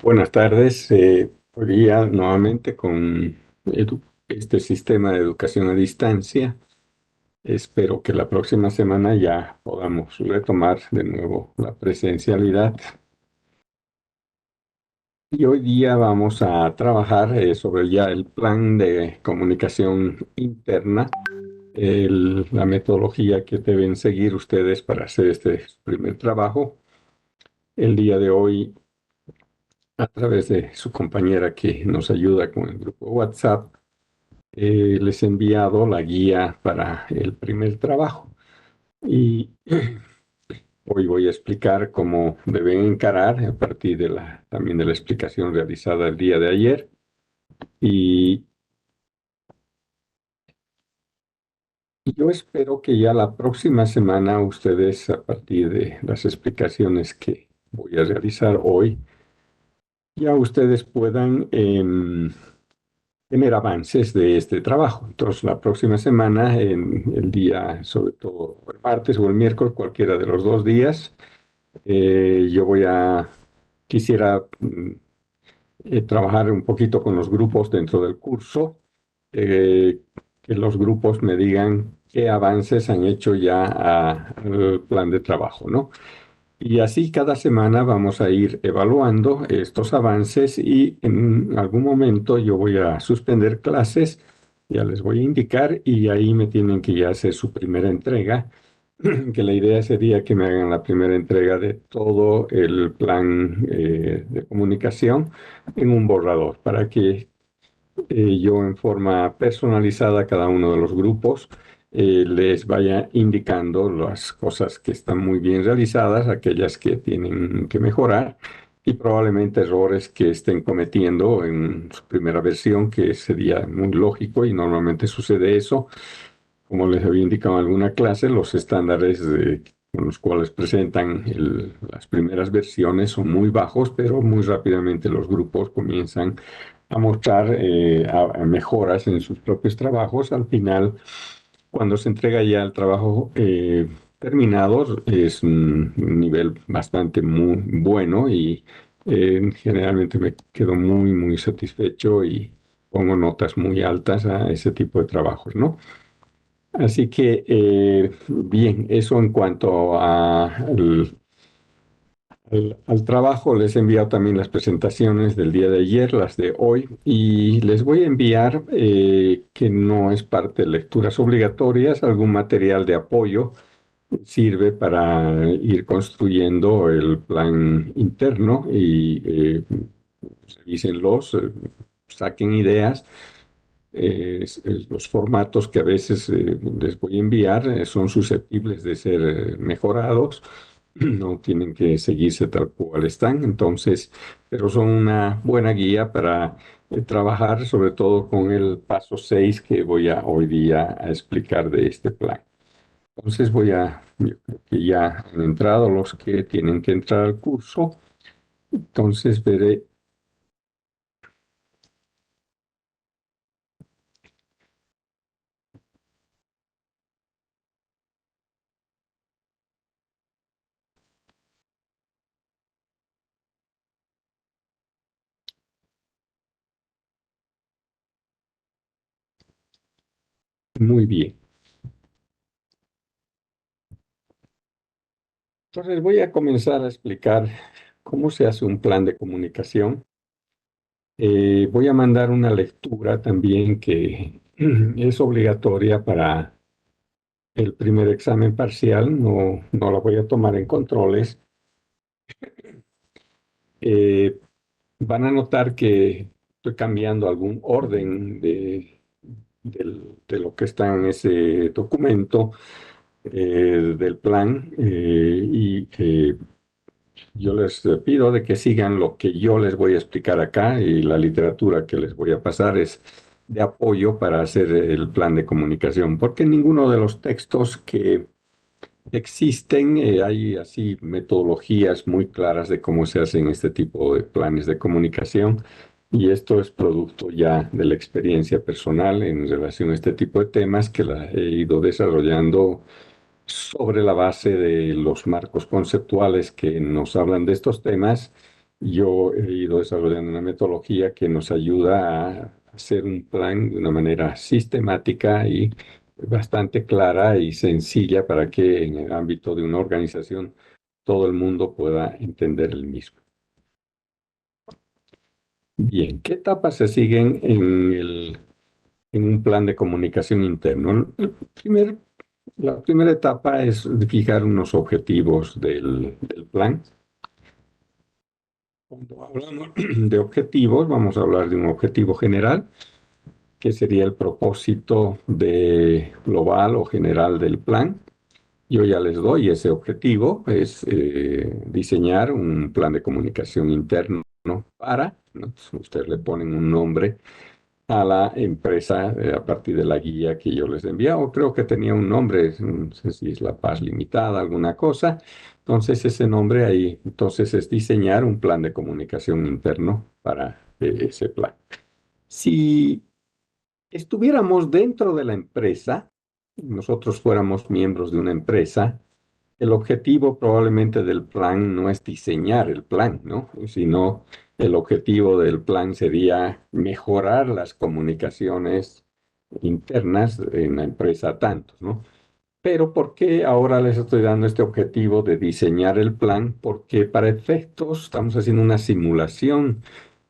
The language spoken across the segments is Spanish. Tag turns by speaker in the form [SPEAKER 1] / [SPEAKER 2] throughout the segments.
[SPEAKER 1] Buenas tardes. Hoy día nuevamente con este sistema de educación a distancia. Espero que la próxima semana ya podamos retomar de nuevo la presencialidad. Y hoy día vamos a trabajar sobre ya el plan de comunicación interna, la metodología que deben seguir ustedes para hacer este primer trabajo. El día de hoy, a través de su compañera que nos ayuda con el grupo WhatsApp, les he enviado la guía para el primer trabajo y hoy voy a explicar cómo deben encarar a partir de también de la explicación realizada el día de ayer y yo espero que ya la próxima semana ustedes, a partir de las explicaciones que voy a realizar hoy, ya ustedes puedan tener avances de este trabajo. Entonces, la próxima semana, en el día, sobre todo el martes o el miércoles, cualquiera de los dos días, yo quisiera trabajar un poquito con los grupos dentro del curso, eh, que los grupos me digan qué avances han hecho ya al plan de trabajo, ¿no? Y así cada semana vamos a ir evaluando estos avances y en algún momento yo voy a suspender clases, ya les voy a indicar y ahí me tienen que ya hacer su primera entrega, que la idea sería que me hagan la primera entrega de todo el plan de comunicación en un borrador para que yo en forma personalizada a cada uno de los grupos les vaya indicando las cosas que están muy bien realizadas, aquellas que tienen que mejorar y probablemente errores que estén cometiendo en su primera versión, que sería muy lógico y normalmente sucede eso. Como les había indicado en alguna clase, los estándares con los cuales presentan las primeras versiones son muy bajos, pero muy rápidamente los grupos comienzan a mostrar a mejoras en sus propios trabajos. Al final, cuando se entrega ya el trabajo terminado, es un nivel bastante muy bueno y generalmente me quedo muy, muy satisfecho y pongo notas muy altas a ese tipo de trabajos, ¿no? Así que, bien, eso en cuanto al trabajo, les he enviado también las presentaciones del día de ayer, las de hoy, y les voy a enviar, que no es parte de lecturas obligatorias, algún material de apoyo. Sirve para ir construyendo el plan interno y revísenlos, saquen ideas. Los formatos que a veces les voy a enviar son susceptibles de ser mejorados, no tienen que seguirse tal cual están, entonces, pero son una buena guía para trabajar, sobre todo con el paso 6 que voy a hoy día a explicar de este plan. Entonces yo creo que ya han entrado los que tienen que entrar al curso, entonces veré muy bien. Entonces voy a comenzar a explicar cómo se hace un plan de comunicación. Voy a mandar una lectura también que es obligatoria para el primer examen parcial, no la voy a tomar en controles. Eh, Van a notar que estoy cambiando algún orden de lo que está en ese documento del plan y yo les pido de que sigan lo que yo les voy a explicar acá y la literatura que les voy a pasar es de apoyo para hacer el plan de comunicación, porque en ninguno de los textos que existen hay así metodologías muy claras de cómo se hacen este tipo de planes de comunicación y esto es producto ya de la experiencia personal en relación a este tipo de temas que la he ido desarrollando sobre la base de los marcos conceptuales que nos hablan de estos temas yo he ido desarrollando una metodología que nos ayuda a hacer un plan de una manera sistemática y bastante clara y sencilla para que en el ámbito de una organización todo el mundo pueda entender el mismo. Bien, ¿qué etapas se siguen en un plan de comunicación interno? La primera etapa es fijar unos objetivos del plan. Cuando hablamos de objetivos, vamos a hablar de un objetivo general, que sería el propósito global o general del plan. Yo ya les doy ese objetivo, es diseñar un plan de comunicación interno para, ¿no? Ustedes le ponen un nombre a la empresa a partir de la guía que yo les envié, o creo que tenía un nombre, no sé si es La Paz Limitada, alguna cosa. Entonces ese nombre ahí, entonces es diseñar un plan de comunicación interno para ese plan. Si estuviéramos dentro de la empresa, nosotros fuéramos miembros de una empresa, el objetivo probablemente del plan no es diseñar el plan, ¿no? Sino el objetivo del plan sería mejorar las comunicaciones internas en la empresa tanto, ¿no? Pero ¿por qué ahora les estoy dando este objetivo de diseñar el plan? Porque para efectos estamos haciendo una simulación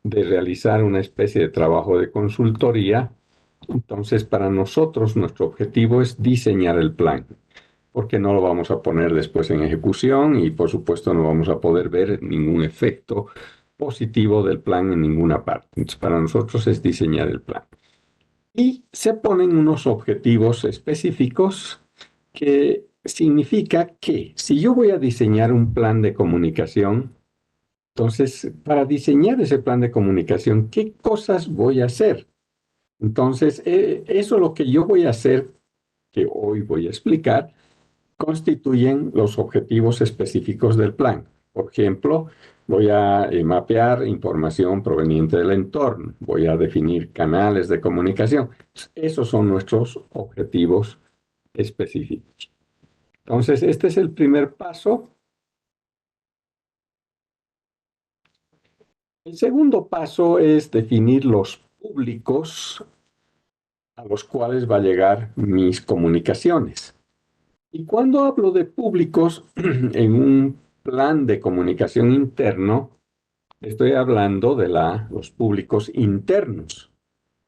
[SPEAKER 1] de realizar una especie de trabajo de consultoría. Entonces, para nosotros, nuestro objetivo es diseñar el plan, porque no lo vamos a poner después en ejecución y, por supuesto, no vamos a poder ver ningún efecto positivo del plan en ninguna parte. Entonces, para nosotros es diseñar el plan. Y se ponen unos objetivos específicos que significa que si yo voy a diseñar un plan de comunicación, entonces, para diseñar ese plan de comunicación, ¿qué cosas voy a hacer? Entonces, eso es lo que yo voy a hacer, que hoy voy a explicar, constituyen los objetivos específicos del plan. Por ejemplo, voy a mapear información proveniente del entorno, voy a definir canales de comunicación. Esos son nuestros objetivos específicos. Entonces, este es el primer paso. El segundo paso es definir los públicos a los cuales va a llegar mis comunicaciones. Y cuando hablo de públicos en un plan de comunicación interno, estoy hablando de los públicos internos.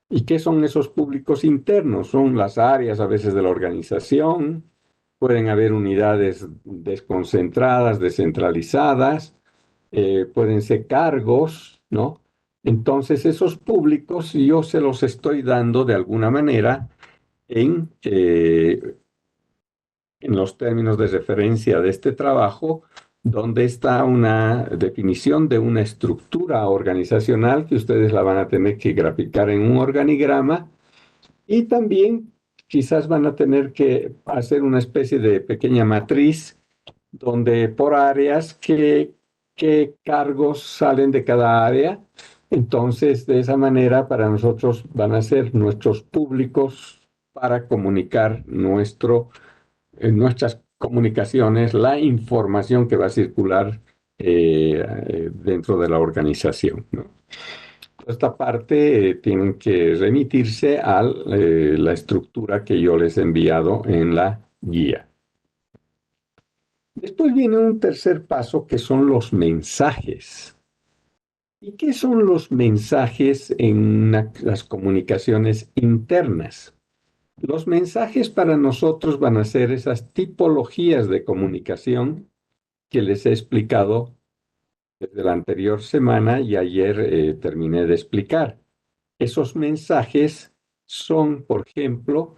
[SPEAKER 1] ¿Y qué son esos públicos internos? Son las áreas a veces de la organización, pueden haber unidades desconcentradas, descentralizadas, pueden ser cargos, ¿no? Entonces esos públicos yo se los estoy dando de alguna manera en los términos de referencia de este trabajo, donde está una definición de una estructura organizacional que ustedes la van a tener que graficar en un organigrama y también quizás van a tener que hacer una especie de pequeña matriz donde por áreas qué cargos salen de cada área. Entonces, de esa manera, para nosotros van a ser nuestros públicos para comunicar en nuestras comunicaciones, la información que va a circular dentro de la organización, ¿no? Esta parte tienen que remitirse a la estructura que yo les he enviado en la guía. Después viene un tercer paso que son los mensajes. ¿Y qué son los mensajes en las comunicaciones internas? Los mensajes para nosotros van a ser esas tipologías de comunicación que les he explicado desde la anterior semana y ayer terminé de explicar. Esos mensajes son, por ejemplo,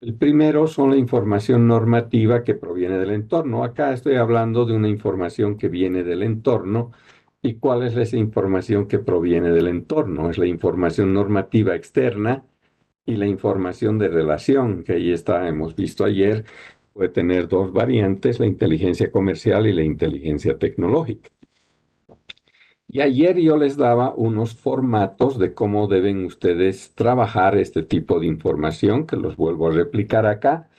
[SPEAKER 1] el primero son la información normativa que proviene del entorno. Acá estoy hablando de una información que viene del entorno. ¿Y cuál es esa información que proviene del entorno? Es la información normativa externa y la información de relación, que ahí está, hemos visto ayer, puede tener dos variantes, la inteligencia comercial y la inteligencia tecnológica. Y ayer yo les daba unos formatos de cómo deben ustedes trabajar este tipo de información, que los vuelvo a replicar acá.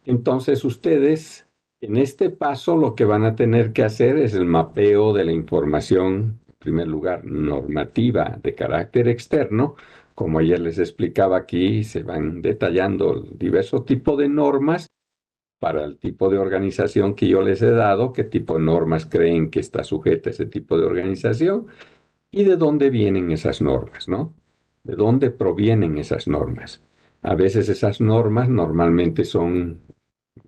[SPEAKER 1] Entonces ustedes, en este paso, lo que van a tener que hacer es el mapeo de la información primer lugar, normativa de carácter externo. Como ayer les explicaba aquí, se van detallando diversos tipos de normas para el tipo de organización que yo les he dado, qué tipo de normas creen que está sujeta ese tipo de organización y de dónde vienen esas normas, ¿no? ¿De dónde provienen esas normas? A veces esas normas normalmente son,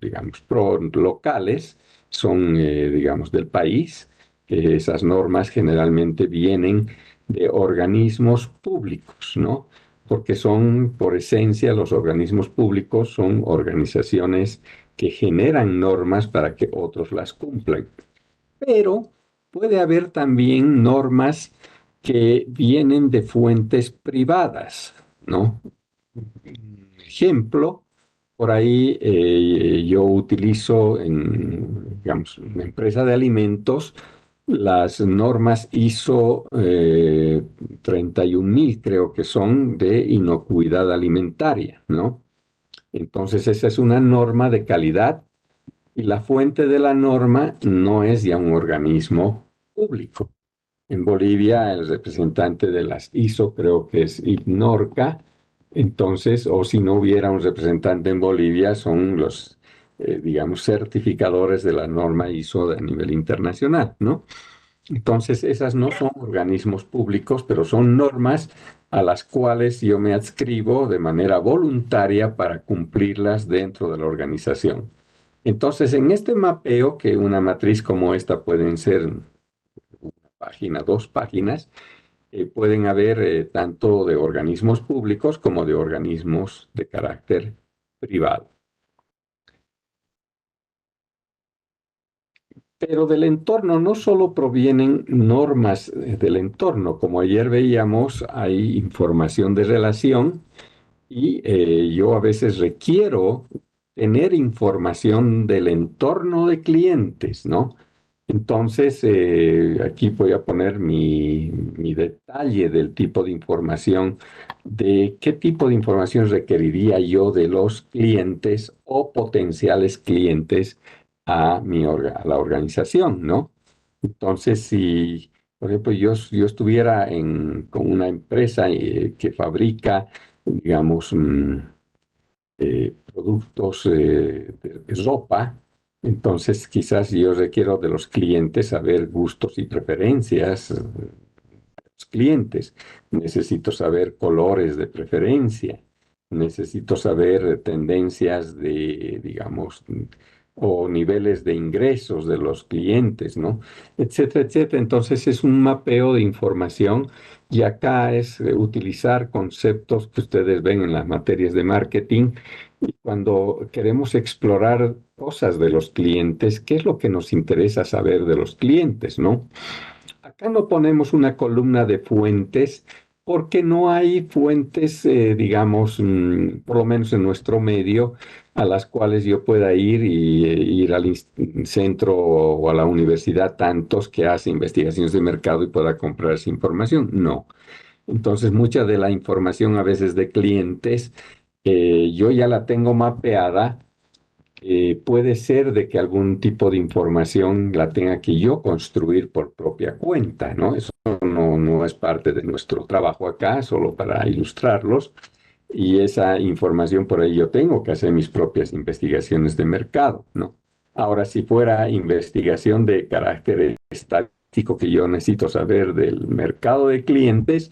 [SPEAKER 1] digamos, locales, son, digamos, del país. Esas normas generalmente vienen de organismos públicos, ¿no? Porque son, por esencia, los organismos públicos son organizaciones que generan normas para que otros las cumplan. Pero puede haber también normas que vienen de fuentes privadas, ¿no? Ejemplo, por ahí yo utilizo en, digamos, una empresa de alimentos las normas ISO 31000, creo que son de inocuidad alimentaria, ¿no? Entonces esa es una norma de calidad y la fuente de la norma no es ya un organismo público. En Bolivia, el representante de las ISO creo que es IPNORCA. Entonces, o si no hubiera un representante en Bolivia, son los, digamos, certificadores de la norma ISO a nivel internacional, ¿no? Entonces, esas no son organismos públicos, pero son normas a las cuales yo me adscribo de manera voluntaria para cumplirlas dentro de la organización. Entonces, en este mapeo, que una matriz como esta pueden ser una página, dos páginas, pueden haber tanto de organismos públicos como de organismos de carácter privado. Pero del entorno no solo provienen normas del entorno, como ayer veíamos, hay información de relación y yo a veces requiero tener información del entorno de clientes, ¿no? Entonces, aquí voy a poner mi detalle del tipo de información, de qué tipo de información requeriría yo de los clientes o potenciales clientes a la organización, ¿no? Entonces, si, por ejemplo, yo estuviera con una empresa que fabrica, digamos, productos de ropa, entonces quizás yo requiero de los clientes saber gustos y preferencias de los clientes. Necesito saber colores de preferencia. Necesito saber tendencias de, digamos, o niveles de ingresos de los clientes, ¿no? Etcétera, etcétera. Entonces es un mapeo de información y acá es utilizar conceptos que ustedes ven en las materias de marketing y cuando queremos explorar cosas de los clientes, ¿qué es lo que nos interesa saber de los clientes, no? Acá no ponemos una columna de fuentes porque no hay fuentes, digamos, por lo menos en nuestro medio, a las cuales yo pueda ir y ir al centro o a la universidad, tantos que hacen investigaciones de mercado y pueda comprar esa información. No. Entonces, mucha de la información a veces de clientes, yo ya la tengo mapeada. Puede ser de que algún tipo de información la tenga que yo construir por propia cuenta, ¿no? Eso no es parte de nuestro trabajo acá, solo para ilustrarlos. Y esa información por ahí yo tengo que hacer mis propias investigaciones de mercado, ¿no? Ahora, si fuera investigación de carácter estadístico que yo necesito saber del mercado de clientes,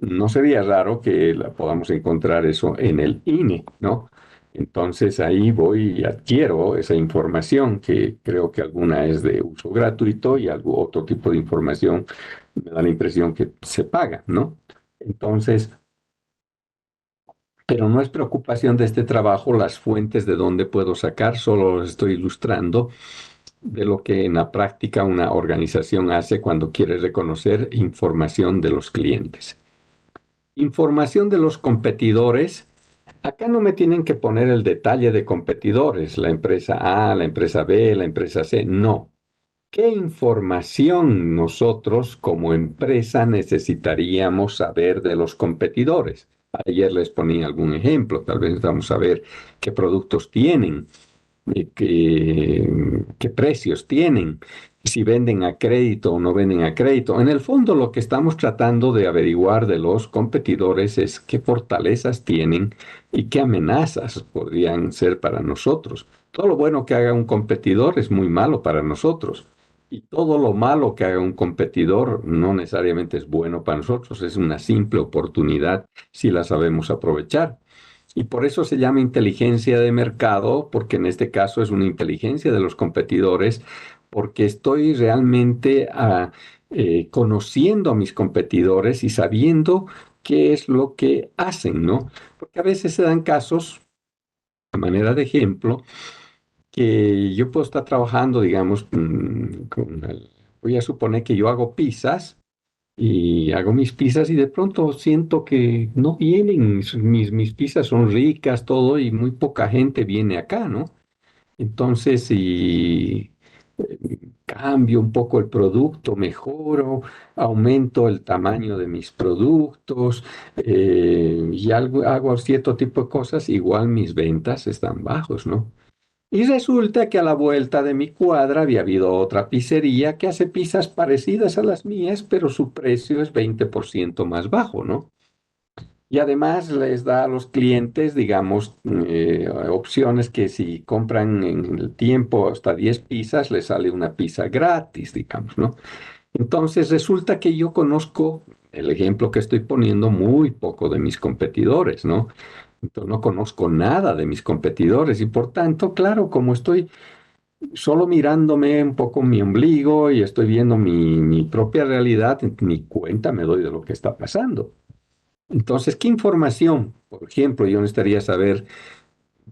[SPEAKER 1] no sería raro que la podamos encontrar eso en el INE, ¿no? Entonces ahí voy y adquiero esa información que creo que alguna es de uso gratuito y algo otro tipo de información me da la impresión que se paga, ¿no? Entonces, pero no es preocupación de este trabajo las fuentes de dónde puedo sacar, solo los estoy ilustrando de lo que en la práctica una organización hace cuando quiere reconocer información de los clientes. Información de los competidores. Acá no me tienen que poner el detalle de competidores, la empresa A, la empresa B, la empresa C. No. ¿Qué información nosotros como empresa necesitaríamos saber de los competidores? Ayer les ponía algún ejemplo, tal vez vamos a ver qué productos tienen, qué precios tienen, si venden a crédito o no venden a crédito. En el fondo, lo que estamos tratando de averiguar de los competidores es qué fortalezas tienen y qué amenazas podrían ser para nosotros. Todo lo bueno que haga un competidor es muy malo para nosotros. Y todo lo malo que haga un competidor no necesariamente es bueno para nosotros, es una simple oportunidad si la sabemos aprovechar. Y por eso se llama inteligencia de mercado, porque en este caso es una inteligencia de los competidores, porque estoy realmente conociendo a mis competidores y sabiendo qué es lo que hacen, ¿no? Porque a veces se dan casos, a manera de ejemplo, que yo puedo estar trabajando, digamos, voy a suponer que yo hago pizzas y hago mis pizzas y de pronto siento que no vienen, mis pizzas son ricas, todo, y muy poca gente viene acá, ¿no? Entonces, si cambio un poco el producto, mejoro, aumento el tamaño de mis productos y hago cierto tipo de cosas, igual mis ventas están bajos, ¿no? Y resulta que a la vuelta de mi cuadra había habido otra pizzería que hace pizzas parecidas a las mías, pero su precio es 20% más bajo, ¿no? Y además les da a los clientes, digamos, opciones que si compran en el tiempo hasta 10 pizzas, les sale una pizza gratis, digamos, ¿no? Entonces resulta que yo conozco, el ejemplo que estoy poniendo, muy poco de mis competidores, ¿no? Entonces no conozco nada de mis competidores y por tanto, claro, como estoy solo mirándome un poco mi ombligo y estoy viendo mi propia realidad, ni cuenta me doy de lo que está pasando. Entonces, ¿qué información, por ejemplo, yo necesitaría saber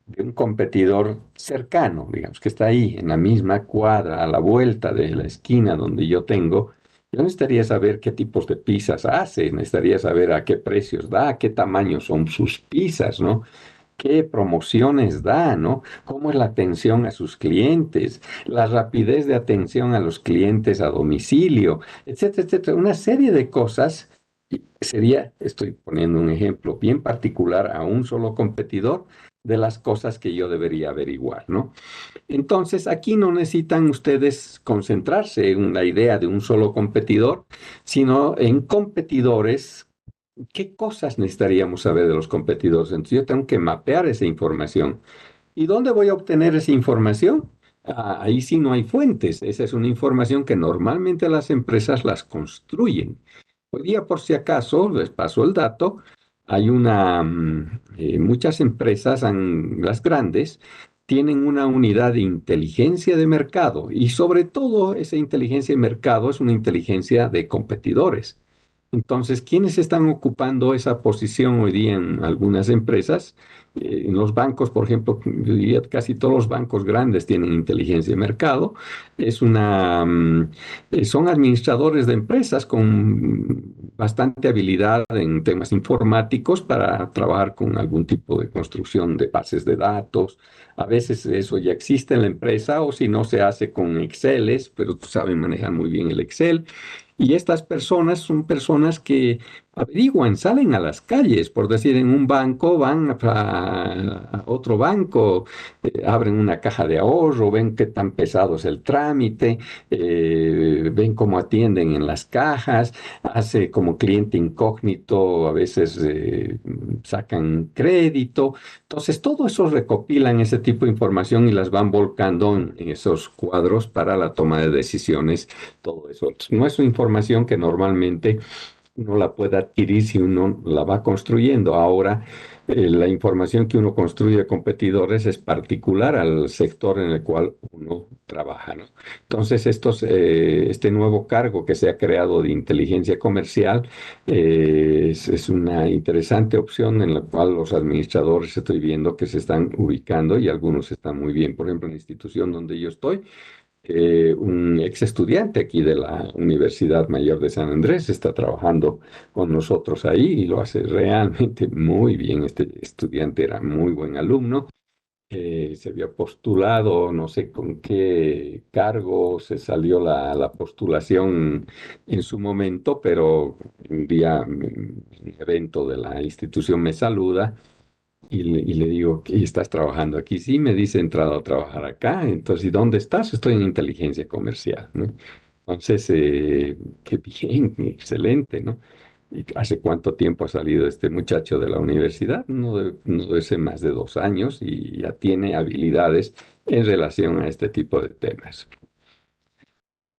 [SPEAKER 1] de un competidor cercano, digamos, que está ahí en la misma cuadra, a la vuelta de la esquina donde yo tengo? Yo necesitaría saber qué tipos de pizzas hace, necesitaría saber a qué precios da, qué tamaño son sus pizzas, ¿no? ¿Qué promociones da, ¿no? ¿Cómo es la atención a sus clientes? La rapidez de atención a los clientes a domicilio, etcétera, etcétera. Una serie de cosas. Sería, estoy poniendo un ejemplo bien particular a un solo competidor de las cosas que yo debería averiguar, ¿no? Entonces, aquí no necesitan ustedes concentrarse en la idea de un solo competidor, sino en competidores. ¿Qué cosas necesitaríamos saber de los competidores? Entonces, yo tengo que mapear esa información. ¿Y dónde voy a obtener esa información? Ahí sí no hay fuentes. Esa es una información que normalmente las empresas las construyen. Hoy día, por si acaso, les paso el dato, hay muchas empresas, las grandes, tienen una unidad de inteligencia de mercado y sobre todo esa inteligencia de mercado es una inteligencia de competidores. Entonces, ¿quiénes están ocupando esa posición hoy día en algunas empresas? En los bancos, por ejemplo, yo diría que casi todos los bancos grandes tienen inteligencia de mercado. Son administradores de empresas con bastante habilidad en temas informáticos para trabajar con algún tipo de construcción de bases de datos. A veces eso ya existe en la empresa o si no se hace con Exceles, pero saben manejar muy bien el Excel. Y estas personas son personas que averiguan, salen a las calles, por decir, en un banco, van a otro banco, abren una caja de ahorro, ven qué tan pesado es el trámite, ven cómo atienden en las cajas, hace como cliente incógnito, a veces sacan crédito. Entonces, todo eso recopilan ese tipo de información y las van volcando en esos cuadros para la toma de decisiones, todo eso. No es una información que normalmente uno la puede adquirir si uno la va construyendo. Ahora, la información que uno construye de competidores es particular al sector en el cual uno trabaja, ¿no? Entonces, este nuevo cargo que se ha creado de inteligencia comercial es una interesante opción en la cual los administradores estoy viendo que se están ubicando y algunos están muy bien. Por ejemplo, en la institución donde yo estoy, un ex estudiante aquí de la Universidad Mayor de San Andrés está trabajando con nosotros ahí y lo hace realmente muy bien. Este estudiante era muy buen alumno, se había postulado, no sé con qué cargo se salió la postulación en su momento, pero un día un evento de la institución me saluda Y le digo, ¿y estás trabajando aquí? Sí, me dice, he entrado a trabajar acá. Entonces, ¿y dónde estás? Estoy en inteligencia comercial, ¿no? Entonces, qué bien, excelente, ¿no? ¿Y hace cuánto tiempo ha salido este muchacho de la universidad? No debe ser más de 2 años y ya tiene habilidades en relación a este tipo de temas.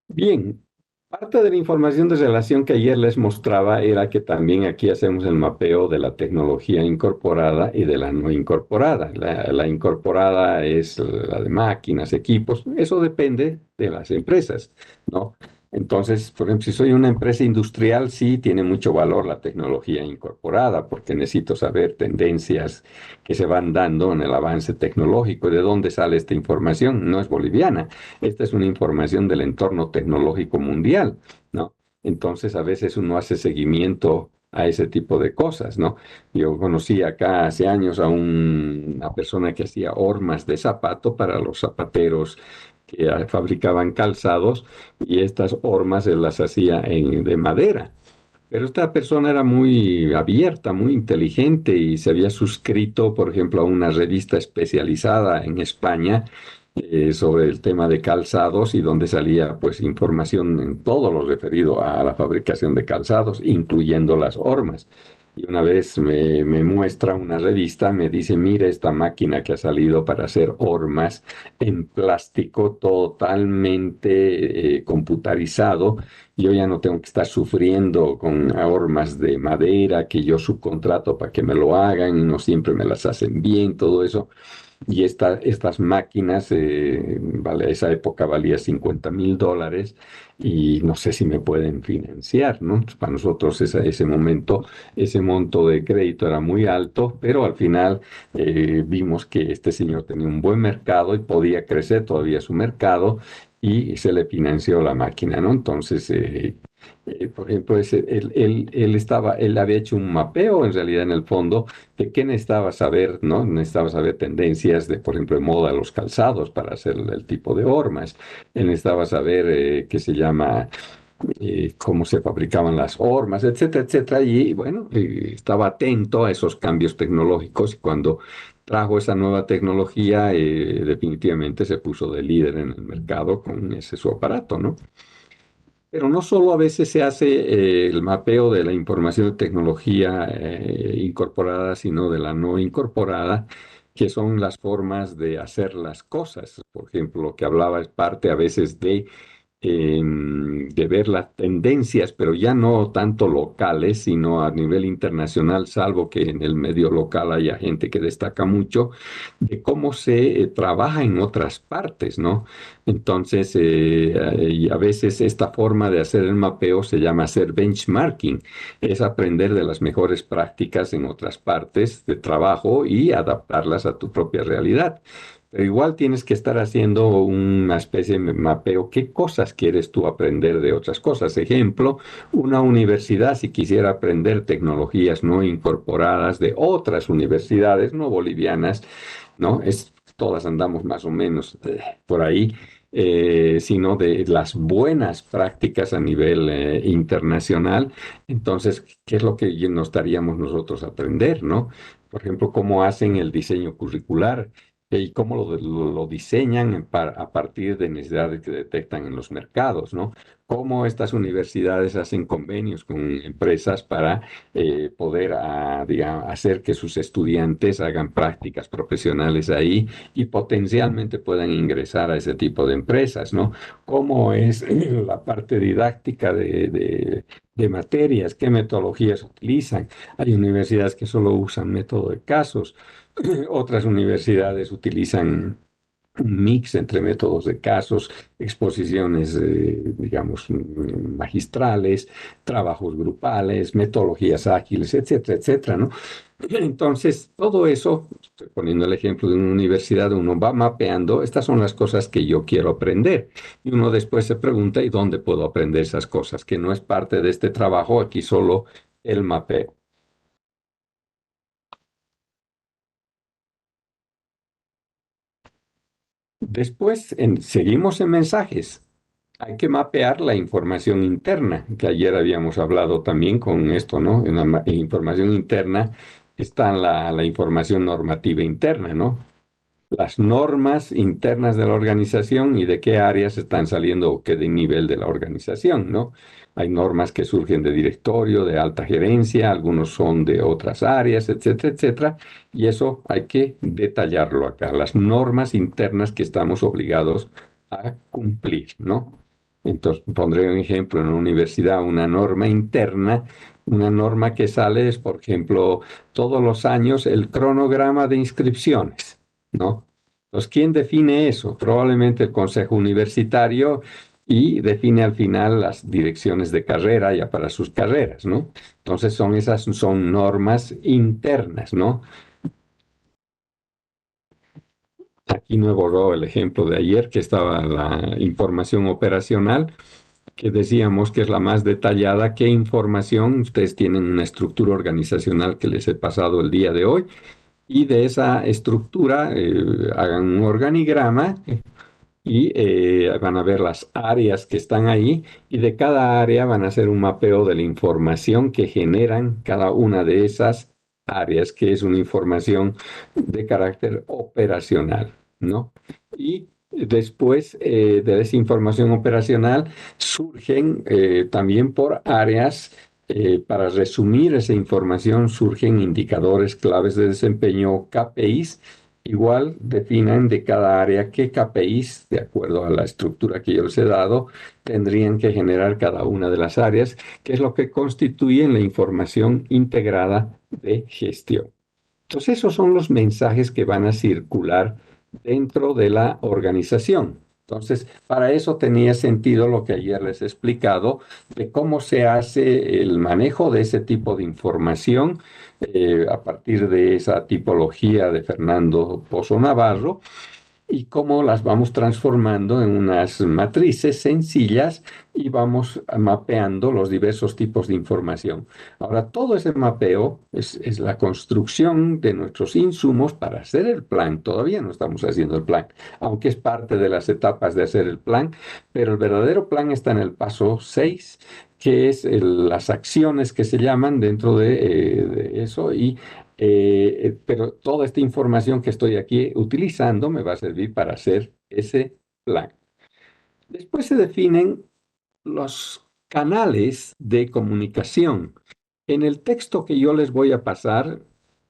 [SPEAKER 1] Bien, parte de la información de relación que ayer les mostraba era que también aquí hacemos el mapeo de la tecnología incorporada y de la no incorporada. La incorporada es la de máquinas, equipos, eso depende de las empresas, ¿no? Entonces, por ejemplo, si soy una empresa industrial, sí tiene mucho valor la tecnología incorporada, porque necesito saber tendencias que se van dando en el avance tecnológico. ¿De dónde sale esta información? No es boliviana. Esta es una información del entorno tecnológico mundial, ¿no? Entonces, a veces uno hace seguimiento a ese tipo de cosas, ¿no? Yo conocí acá hace años a una persona que hacía hormas de zapato para los zapateros que fabricaban calzados y estas hormas él las hacía de madera. Pero esta persona era muy abierta, muy inteligente y se había suscrito, por ejemplo, a una revista especializada en España sobre el tema de calzados y donde salía pues información en todo lo referido a la fabricación de calzados, incluyendo las hormas. Y una vez me muestra una revista, me dice, mire esta máquina que ha salido para hacer hormas en plástico totalmente computarizado. Yo ya no tengo que estar sufriendo con hormas de madera que yo subcontrato para que me lo hagan y no siempre me las hacen bien, todo eso. Y estas máquinas, vale, esa época valía $50,000 y no sé si me pueden financiar, ¿no? Pues para nosotros ese momento, ese monto de crédito era muy alto, pero al final vimos que este señor tenía un buen mercado y podía crecer todavía su mercado y se le financió la máquina, ¿no? Entonces, por ejemplo, él había hecho un mapeo en realidad en el fondo de qué necesitaba saber, ¿no? Necesitaba saber tendencias de, por ejemplo, de moda de los calzados para hacer el tipo de hormas. Él necesitaba saber qué se llama, cómo se fabricaban las hormas, etcétera, etcétera. Y bueno, estaba atento a esos cambios tecnológicos y cuando trajo esa nueva tecnología, definitivamente se puso de líder en el mercado con ese su aparato, ¿no? Pero no solo a veces se hace el mapeo de la información de tecnología incorporada, sino de la no incorporada, que son las formas de hacer las cosas. Por ejemplo, lo que hablaba es parte a veces de ver las tendencias, pero ya no tanto locales, sino a nivel internacional, salvo que en el medio local haya gente que destaca mucho, de cómo se trabaja en otras partes, ¿no? Entonces, y a veces esta forma de hacer el mapeo se llama hacer benchmarking, es aprender de las mejores prácticas en otras partes de trabajo y adaptarlas a tu propia realidad. Pero igual tienes que estar haciendo una especie de mapeo. ¿Qué cosas quieres tú aprender de otras cosas? Ejemplo, una universidad, si quisiera aprender tecnologías no incorporadas de otras universidades no bolivianas, ¿no? Todas andamos más o menos por ahí, sino de las buenas prácticas a nivel internacional. Entonces, ¿qué es lo que nos estaríamos nosotros a aprender, ¿no? Por ejemplo, cómo hacen el diseño curricular y cómo lo diseñan a partir de necesidades que detectan en los mercados, ¿no? Cómo estas universidades hacen convenios con empresas para poder hacer que sus estudiantes hagan prácticas profesionales ahí y potencialmente puedan ingresar a ese tipo de empresas, ¿no? Cómo es la parte didáctica de materias, qué metodologías utilizan. Hay universidades que solo usan método de casos, otras universidades utilizan un mix entre métodos de casos, exposiciones, digamos, magistrales, trabajos grupales, metodologías ágiles, etcétera, etcétera, ¿no? Entonces, todo eso, estoy poniendo el ejemplo de una universidad, uno va mapeando, estas son las cosas que yo quiero aprender. Y uno después se pregunta, ¿y dónde puedo aprender esas cosas? Que no es parte de este trabajo, aquí solo el mapeo. Después, seguimos en mensajes. Hay que mapear la información interna, que ayer habíamos hablado también con esto, ¿no? En información interna está la información normativa interna, ¿no? Las normas internas de la organización y de qué áreas están saliendo o qué de nivel de la organización, ¿no? Hay normas que surgen de directorio, de alta gerencia, algunos son de otras áreas, etcétera, etcétera, y eso hay que detallarlo acá, las normas internas que estamos obligados a cumplir, ¿no? Entonces, pondré un ejemplo en la universidad, una norma interna. Una norma que sale es, por ejemplo, todos los años el cronograma de inscripciones, ¿no? Entonces, ¿quién define eso? Probablemente el Consejo Universitario y define al final las direcciones de carrera ya para sus carreras, ¿no? Entonces, son normas internas, ¿no? Aquí no he borrado el ejemplo de ayer, que estaba la información operacional, que decíamos que es la más detallada. ¿Qué información? Ustedes tienen una estructura organizacional que les he pasado el día de hoy, y de esa estructura hagan un organigrama y van a ver las áreas que están ahí, y de cada área van a hacer un mapeo de la información que generan cada una de esas áreas, que es una información de carácter operacional, ¿no? Y después de esa información operacional surgen también por áreas. Para resumir esa información, surgen indicadores claves de desempeño, KPIs. Igual definan de cada área qué KPIs, de acuerdo a la estructura que yo les he dado, tendrían que generar cada una de las áreas, que es lo que constituye la información integrada de gestión. Entonces, esos son los mensajes que van a circular dentro de la organización. Entonces, para eso tenía sentido lo que ayer les he explicado de cómo se hace el manejo de ese tipo de información a partir de esa tipología de Fernando Pozo Navarro, y cómo las vamos transformando en unas matrices sencillas y vamos mapeando los diversos tipos de información. Ahora, todo ese mapeo es la construcción de nuestros insumos para hacer el plan. Todavía no estamos haciendo el plan, aunque es parte de las etapas de hacer el plan, pero el verdadero plan está en el paso 6, que es las acciones que se llaman dentro de eso, pero toda esta información que estoy aquí utilizando me va a servir para hacer ese plan. Después se definen los canales de comunicación. En el texto que yo les voy a pasar,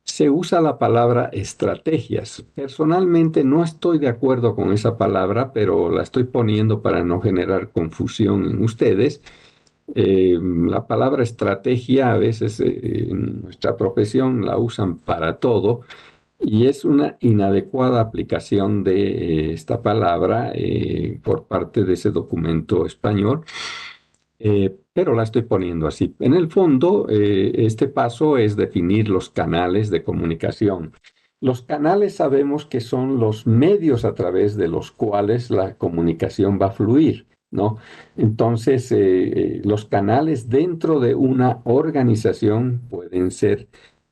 [SPEAKER 1] se usa la palabra estrategias. Personalmente no estoy de acuerdo con esa palabra, pero la estoy poniendo para no generar confusión en ustedes. La palabra estrategia a veces en nuestra profesión la usan para todo, y es una inadecuada aplicación de esta palabra por parte de ese documento español, pero la estoy poniendo así. En el fondo, este paso es definir los canales de comunicación. Los canales sabemos que son los medios a través de los cuales la comunicación va a fluir, ¿no? Entonces, los canales dentro de una organización pueden ser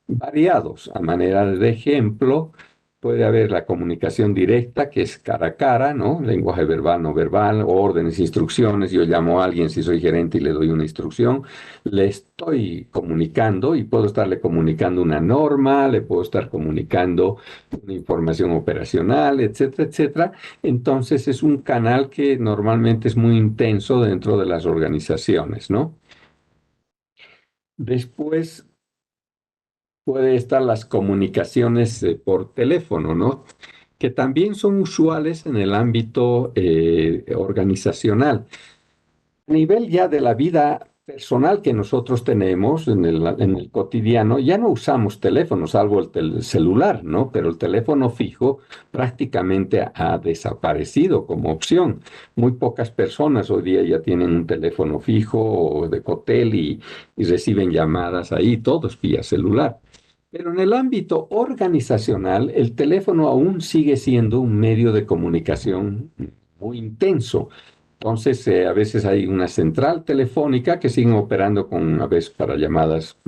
[SPEAKER 1] variados. A manera de ejemplo, puede haber la comunicación directa, que es cara a cara, ¿no? Lenguaje verbal, no verbal, órdenes, instrucciones. Yo llamo a alguien si soy gerente y le doy una instrucción. Le estoy comunicando, y puedo estarle comunicando una norma, le puedo estar comunicando una información operacional, etcétera, etcétera. Entonces es un canal que normalmente es muy intenso dentro de las organizaciones, ¿no? Después puede estar las comunicaciones por teléfono, ¿no? Que también son usuales en el ámbito organizacional. A nivel ya de la vida personal que nosotros tenemos en el cotidiano, ya no usamos teléfonos, salvo el celular, ¿no? Pero el teléfono fijo prácticamente ha desaparecido como opción. Muy pocas personas hoy día ya tienen un teléfono fijo o de cotel, y reciben llamadas ahí, todos vía celular. Pero en el ámbito organizacional, el teléfono aún sigue siendo un medio de comunicación muy intenso. Entonces, a veces hay una central telefónica que siguen operando a veces para llamadas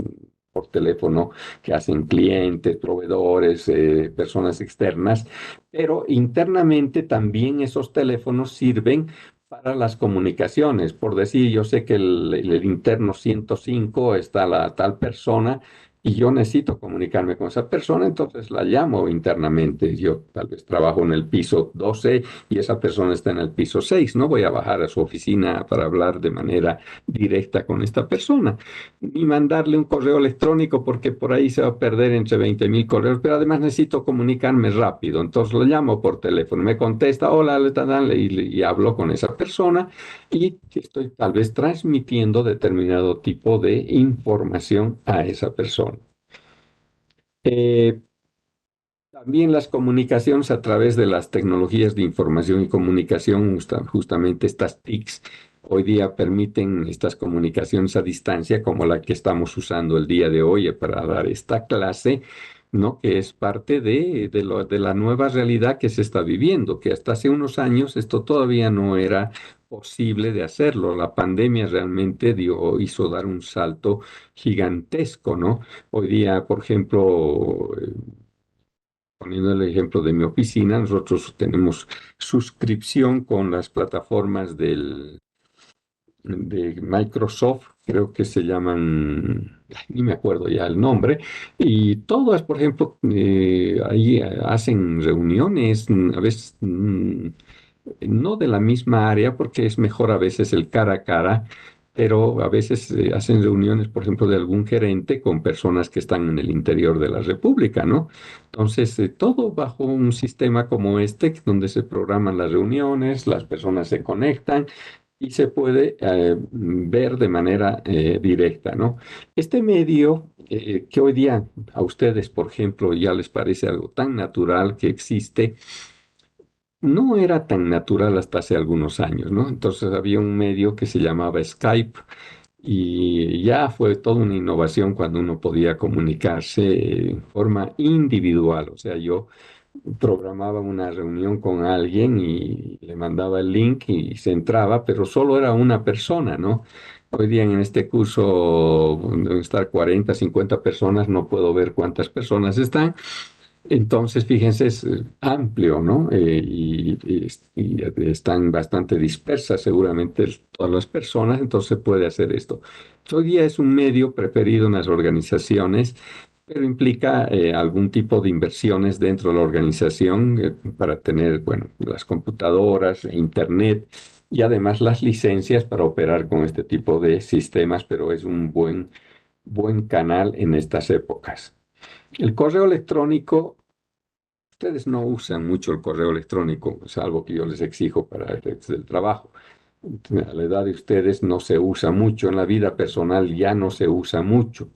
[SPEAKER 1] por teléfono que hacen clientes, proveedores, personas externas, pero internamente también esos teléfonos sirven para las comunicaciones. Por decir, yo sé que el interno 105 está la tal persona y yo necesito comunicarme con esa persona, entonces la llamo internamente. Yo tal vez trabajo en el piso 12 y esa persona está en el piso 6. No voy a bajar a su oficina para hablar de manera directa con esta persona, ni mandarle un correo electrónico porque por ahí se va a perder entre 20.000 correos, pero además necesito comunicarme rápido. Entonces lo llamo por teléfono, me contesta, hola, y hablo con esa persona y estoy tal vez transmitiendo determinado tipo de información a esa persona. Eh, También las comunicaciones a través de las tecnologías de información y comunicación, justamente estas TICs, hoy día permiten estas comunicaciones a distancia, como la que estamos usando el día de hoy para dar esta clase, ¿no? Que es parte de la nueva realidad que se está viviendo, que hasta hace unos años esto todavía no era posible de hacerlo. La pandemia realmente hizo dar un salto gigantesco, ¿no? Hoy día, por ejemplo, poniendo el ejemplo de mi oficina, nosotros tenemos suscripción con las plataformas de Microsoft, creo que se llaman, ay, ni me acuerdo ya el nombre, y todas, por ejemplo, ahí hacen reuniones, a veces no de la misma área, porque es mejor a veces el cara a cara, pero a veces hacen reuniones, por ejemplo, de algún gerente con personas que están en el interior de la República, ¿no? Entonces, todo bajo un sistema como este, donde se programan las reuniones, las personas se conectan y se puede ver de manera directa, ¿no? Este medio, que hoy día a ustedes, por ejemplo, ya les parece algo tan natural que existe, no era tan natural hasta hace algunos años, ¿no? Entonces había un medio que se llamaba Skype y ya fue toda una innovación cuando uno podía comunicarse en forma individual. O sea, yo programaba una reunión con alguien y le mandaba el link y se entraba, pero solo era una persona, ¿no? Hoy día en este curso deben estar 40, 50 personas, no puedo ver cuántas personas están, entonces, fíjense, es amplio, ¿no? Y están bastante dispersas seguramente todas las personas, entonces se puede hacer esto. Hoy día es un medio preferido en las organizaciones, pero implica algún tipo de inversiones dentro de la organización para tener, bueno, las computadoras, internet y además las licencias para operar con este tipo de sistemas, pero es un buen canal en estas épocas. El correo electrónico. Ustedes no usan mucho el correo electrónico, salvo que yo les exijo para efectos del trabajo. A la edad de ustedes no se usa mucho, en la vida personal ya no se usa mucho.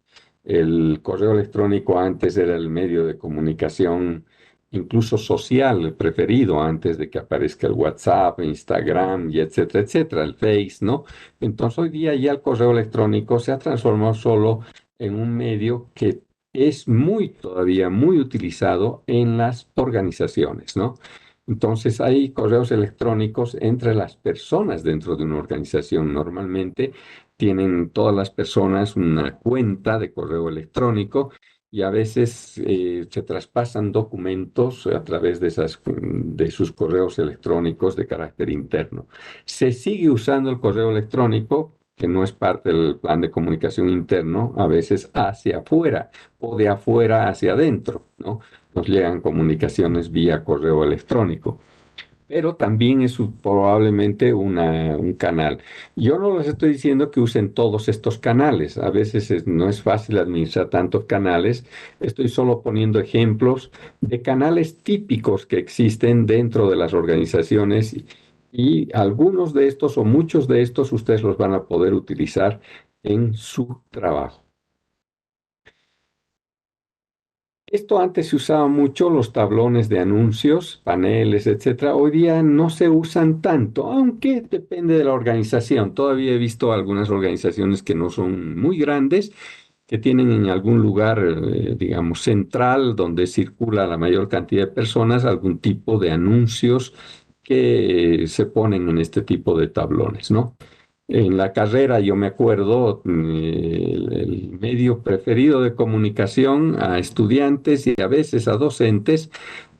[SPEAKER 1] El correo electrónico antes era el medio de comunicación, incluso social, preferido antes de que aparezca el WhatsApp, Instagram y etcétera, etcétera, el Face, ¿no? Entonces hoy día ya el correo electrónico se ha transformado solo en un medio que es todavía muy utilizado en las organizaciones, ¿no? Entonces hay correos electrónicos entre las personas dentro de una organización. Normalmente tienen todas las personas una cuenta de correo electrónico y a veces se traspasan documentos a través de sus correos electrónicos de carácter interno. Se sigue usando el correo electrónico, que no es parte del plan de comunicación interno, a veces hacia afuera o de afuera hacia adentro, ¿no? Nos llegan comunicaciones vía correo electrónico, pero también es probablemente un canal. Yo no les estoy diciendo que usen todos estos canales, a veces no es fácil administrar tantos canales, estoy solo poniendo ejemplos de canales típicos que existen dentro de las organizaciones y algunos de estos o muchos de estos ustedes los van a poder utilizar en su trabajo. Esto antes se usaba mucho, los tablones de anuncios, paneles, etcétera. Hoy día no se usan tanto, aunque depende de la organización. Todavía he visto algunas organizaciones que no son muy grandes, que tienen en algún lugar, digamos, central, donde circula la mayor cantidad de personas, algún tipo de anuncios que se ponen en este tipo de tablones, ¿no? En la carrera, yo me acuerdo, el medio preferido de comunicación a estudiantes y a veces a docentes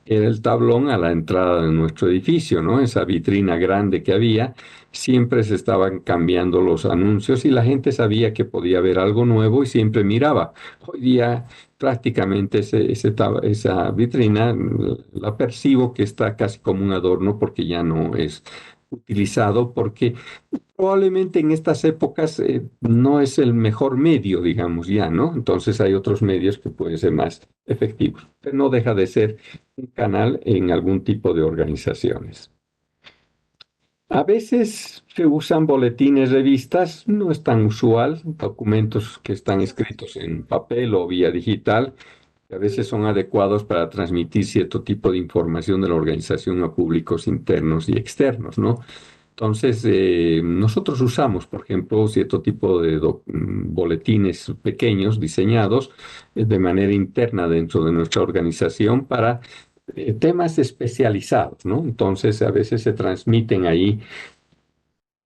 [SPEAKER 1] era el tablón a la entrada de nuestro edificio, ¿no? Esa vitrina grande que había, siempre se estaban cambiando los anuncios y la gente sabía que podía haber algo nuevo y siempre miraba. Hoy día prácticamente esa vitrina la percibo que está casi como un adorno porque ya no es utilizado, porque probablemente en estas épocas no es el mejor medio, digamos ya, ¿no? Entonces hay otros medios que pueden ser más efectivos, pero no deja de ser un canal en algún tipo de organizaciones. A veces se usan boletines, revistas, no es tan usual, documentos que están escritos en papel o vía digital, que a veces son adecuados para transmitir cierto tipo de información de la organización a públicos internos y externos, ¿no? Entonces, nosotros usamos, por ejemplo, cierto tipo de boletines pequeños diseñados de manera interna dentro de nuestra organización para temas especializados, ¿no? Entonces, a veces se transmiten ahí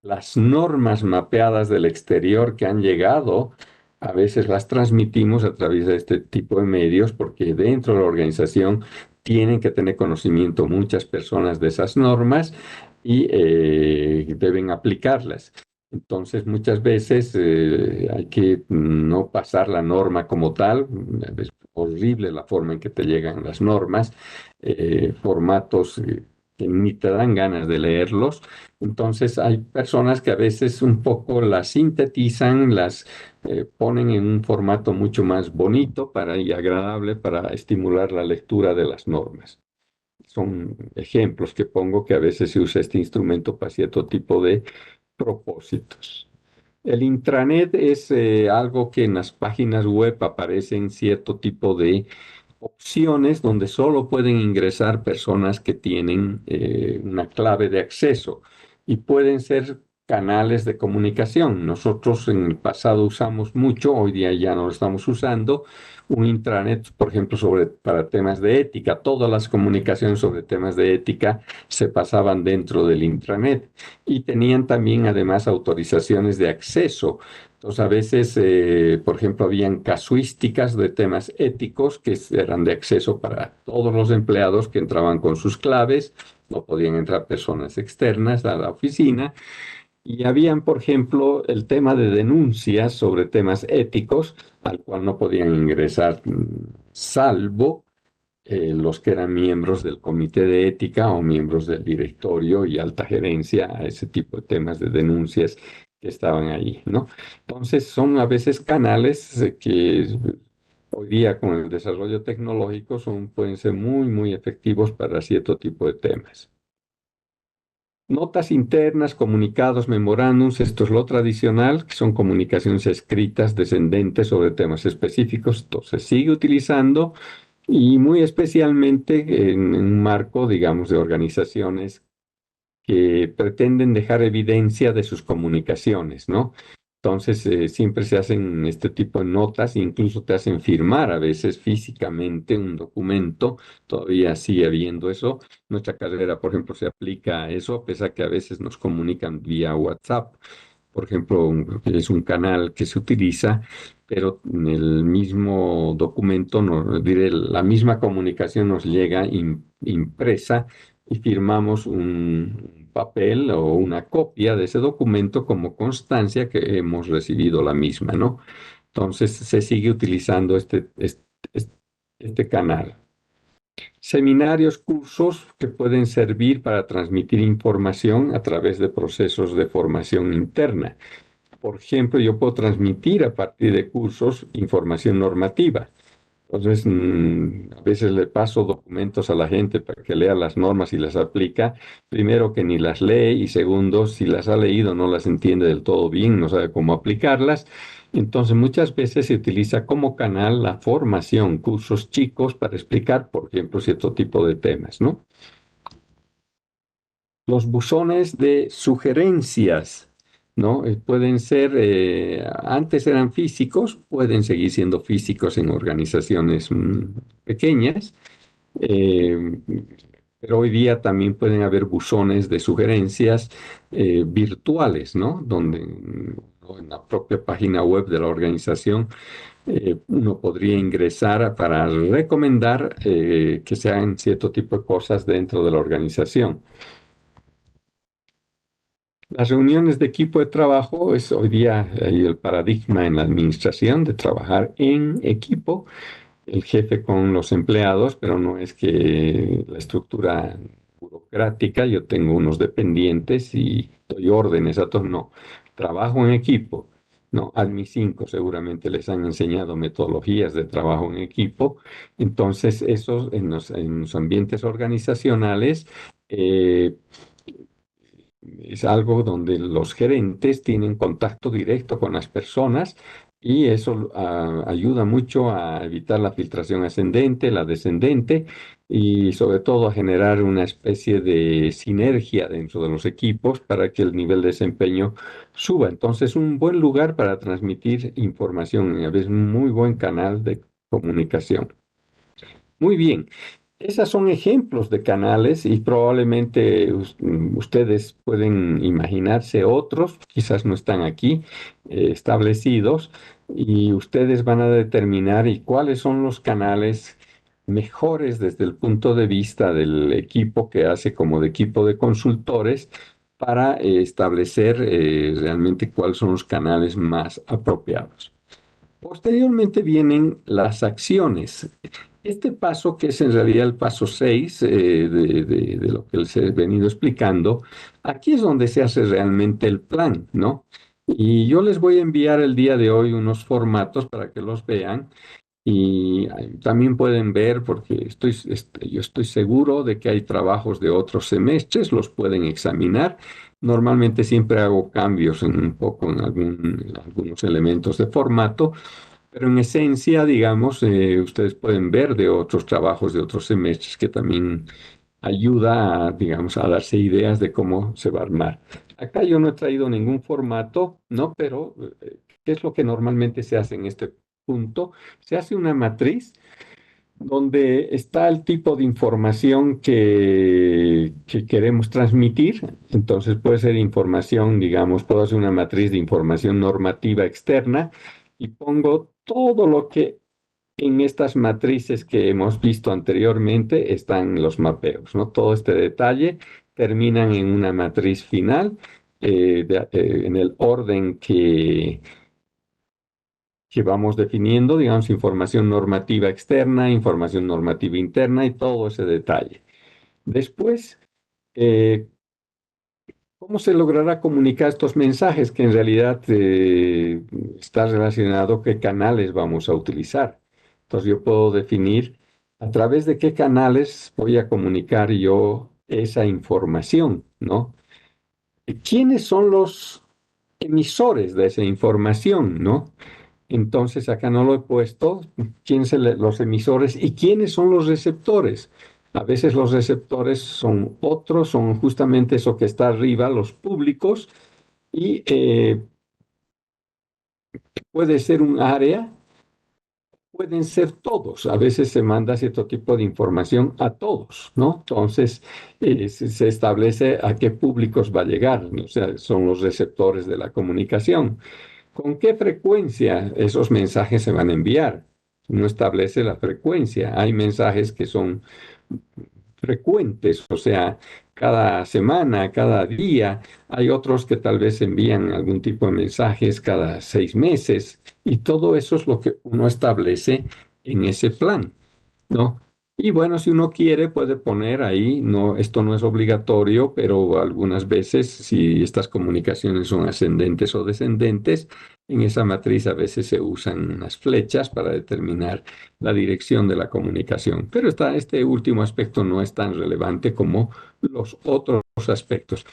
[SPEAKER 1] las normas mapeadas del exterior que han llegado, a veces las transmitimos a través de este tipo de medios porque dentro de la organización tienen que tener conocimiento muchas personas de esas normas y deben aplicarlas. Entonces, muchas veces hay que no pasar la norma como tal. Es horrible la forma en que te llegan las normas, formatos que ni te dan ganas de leerlos. Entonces hay personas que a veces un poco las sintetizan, las ponen en un formato mucho más bonito y agradable para estimular la lectura de las normas. Son ejemplos que pongo que a veces se usa este instrumento para cierto tipo de propósitos. El intranet es algo que en las páginas web aparecen cierto tipo de opciones donde solo pueden ingresar personas que tienen una clave de acceso y pueden ser canales de comunicación. Nosotros en el pasado usamos mucho, hoy día ya no lo estamos usando, un intranet, por ejemplo, para temas de ética. Todas las comunicaciones sobre temas de ética se pasaban dentro del intranet y tenían también además autorizaciones de acceso. Entonces, a veces, por ejemplo, habían casuísticas de temas éticos que eran de acceso para todos los empleados que entraban con sus claves, no podían entrar personas externas a la oficina. Y habían, por ejemplo, el tema de denuncias sobre temas éticos, al cual no podían ingresar salvo los que eran miembros del comité de ética o miembros del directorio y alta gerencia a ese tipo de temas de denuncias que estaban ahí, ¿no? Entonces son a veces canales que hoy día con el desarrollo tecnológico pueden ser muy, muy efectivos para cierto tipo de temas. Notas internas, comunicados, memorándums, esto es lo tradicional, que son comunicaciones escritas descendentes sobre temas específicos. Entonces, se sigue utilizando y muy especialmente en un marco, digamos, de organizaciones que pretenden dejar evidencia de sus comunicaciones, ¿no? Entonces, siempre se hacen este tipo de notas, incluso te hacen firmar a veces físicamente un documento, todavía sigue habiendo eso. Nuestra carrera, por ejemplo, se aplica a eso, a pesar que a veces nos comunican vía WhatsApp. Por ejemplo, es un canal que se utiliza, pero en el mismo documento, diré, la misma comunicación nos llega impresa y firmamos un papel o una copia de ese documento como constancia que hemos recibido la misma, ¿no? Entonces se sigue utilizando este canal. Seminarios, cursos que pueden servir para transmitir información a través de procesos de formación interna. Por ejemplo, yo puedo transmitir a partir de cursos información normativa. Entonces, a veces le paso documentos a la gente para que lea las normas y las aplica. Primero, que ni las lee y segundo, si las ha leído no las entiende del todo bien, no sabe cómo aplicarlas. Entonces, muchas veces se utiliza como canal la formación, cursos chicos para explicar, por ejemplo, cierto tipo de temas, ¿no? Los buzones de sugerencias, ¿no? Pueden ser, antes eran físicos, pueden seguir siendo físicos en organizaciones pequeñas, eh, pero hoy día también pueden haber buzones de sugerencias virtuales, ¿no? Donde ¿no? En la propia página web de la organización, uno podría ingresar para recomendar que se hagan cierto tipo de cosas dentro de la organización. Las reuniones de equipo de trabajo es hoy día el paradigma en la administración de trabajar en equipo, el jefe con los empleados, pero no es que la estructura burocrática, yo tengo unos dependientes y doy órdenes a todos, no, trabajo en equipo. No, a mis cinco seguramente les han enseñado metodologías de trabajo en equipo. Entonces, eso en los ambientes organizacionales eh, es algo donde los gerentes tienen contacto directo con las personas y eso ayuda mucho a evitar la filtración ascendente, la descendente y sobre todo a generar una especie de sinergia dentro de los equipos para que el nivel de desempeño suba. Entonces, un buen lugar para transmitir información y a veces un muy buen canal de comunicación. Muy bien. Esas son ejemplos de canales y probablemente ustedes pueden imaginarse otros, quizás no están aquí establecidos, y ustedes van a determinar y cuáles son los canales mejores desde el punto de vista del equipo que hace como de equipo de consultores para establecer realmente cuáles son los canales más apropiados. Posteriormente vienen las acciones. Este paso, que es en realidad el paso 6 de lo que les he venido explicando, aquí es donde se hace realmente el plan, ¿no? Y yo les voy a enviar el día de hoy unos formatos para que los vean y también pueden ver, porque yo estoy seguro de que hay trabajos de otros semestres, los pueden examinar. Normalmente siempre hago cambios en un poco en algunos elementos de formato, pero en esencia, digamos, ustedes pueden ver de otros trabajos de otros semestres que también ayuda a, digamos, a darse ideas de cómo se va a armar. Acá yo no he traído ningún formato, ¿no? Pero, ¿qué es lo que normalmente se hace en este punto? Se hace una matriz donde está el tipo de información que queremos transmitir. Entonces puede ser información, digamos, puedo hacer una matriz de información normativa externa y pongo todo lo que en estas matrices que hemos visto anteriormente están los mapeos, ¿no? Todo este detalle terminan en una matriz final en el orden que vamos definiendo, digamos, información normativa externa, información normativa interna y todo ese detalle. Después, eh, ¿cómo se logrará comunicar estos mensajes que en realidad está relacionado qué canales vamos a utilizar? Entonces yo puedo definir a través de qué canales voy a comunicar yo esa información, ¿no? ¿Quiénes son los emisores de esa información, ¿no? Entonces acá no lo he puesto, quiénes son los emisores y quiénes son los receptores. A veces los receptores son otros, son justamente eso que está arriba, los públicos, y puede ser un área, pueden ser todos. A veces se manda cierto tipo de información a todos, ¿no? Entonces se establece a qué públicos va a llegar, ¿no? O sea, son los receptores de la comunicación. ¿Con qué frecuencia esos mensajes se van a enviar? No establece la frecuencia. Hay mensajes que son frecuentes, o sea, cada semana, cada día. Hay otros que tal vez envían algún tipo de mensajes cada 6 meses y todo eso es lo que uno establece en ese plan, ¿no? Y bueno, si uno quiere, puede poner ahí, no, esto no es obligatorio, pero algunas veces, si estas comunicaciones son ascendentes o descendentes, en esa matriz a veces se usan unas flechas para determinar la dirección de la comunicación. Pero este último aspecto no es tan relevante como los otros aspectos.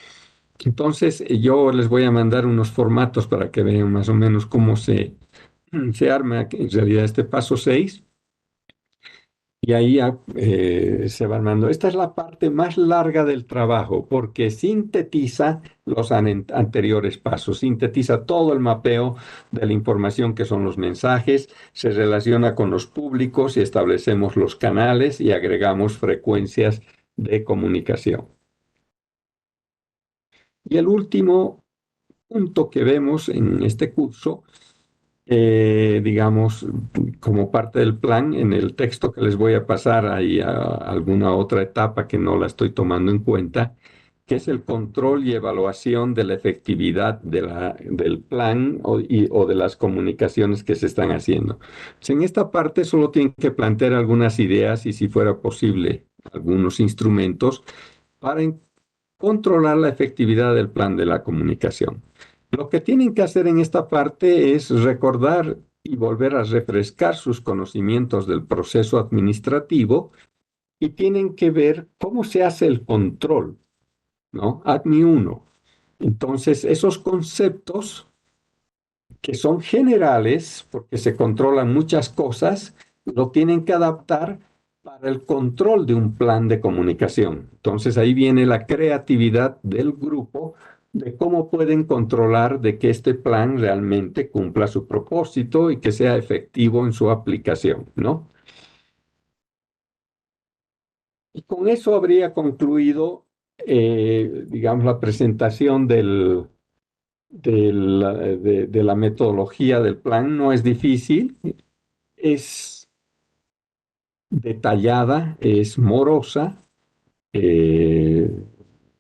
[SPEAKER 1] Entonces, yo les voy a mandar unos formatos para que vean más o menos cómo se arma en realidad este paso 6 y ahí se va armando. Esta es la parte más larga del trabajo porque sintetiza los anteriores pasos, sintetiza todo el mapeo de la información que son los mensajes, se relaciona con los públicos y establecemos los canales y agregamos frecuencias de comunicación. Y el último punto que vemos en este curso, digamos, como parte del plan, en el texto que les voy a pasar, hay alguna otra etapa que no la estoy tomando en cuenta, que es el control y evaluación de la efectividad del plan o de las comunicaciones que se están haciendo. Pues en esta parte solo tienen que plantear algunas ideas y, si fuera posible, algunos instrumentos para controlar la efectividad del plan de la comunicación. Lo que tienen que hacer en esta parte es recordar y volver a refrescar sus conocimientos del proceso administrativo, y tienen que ver cómo se hace el control, ¿no? ADMI 1. Entonces, esos conceptos que son generales, porque se controlan muchas cosas, lo tienen que adaptar para el control de un plan de comunicación. Entonces ahí viene la creatividad del grupo de cómo pueden controlar de que este plan realmente cumpla su propósito y que sea efectivo en su aplicación, ¿no? Y con eso habría concluido, digamos, la presentación de la metodología del plan. No es difícil, es detallada, es morosa. eh,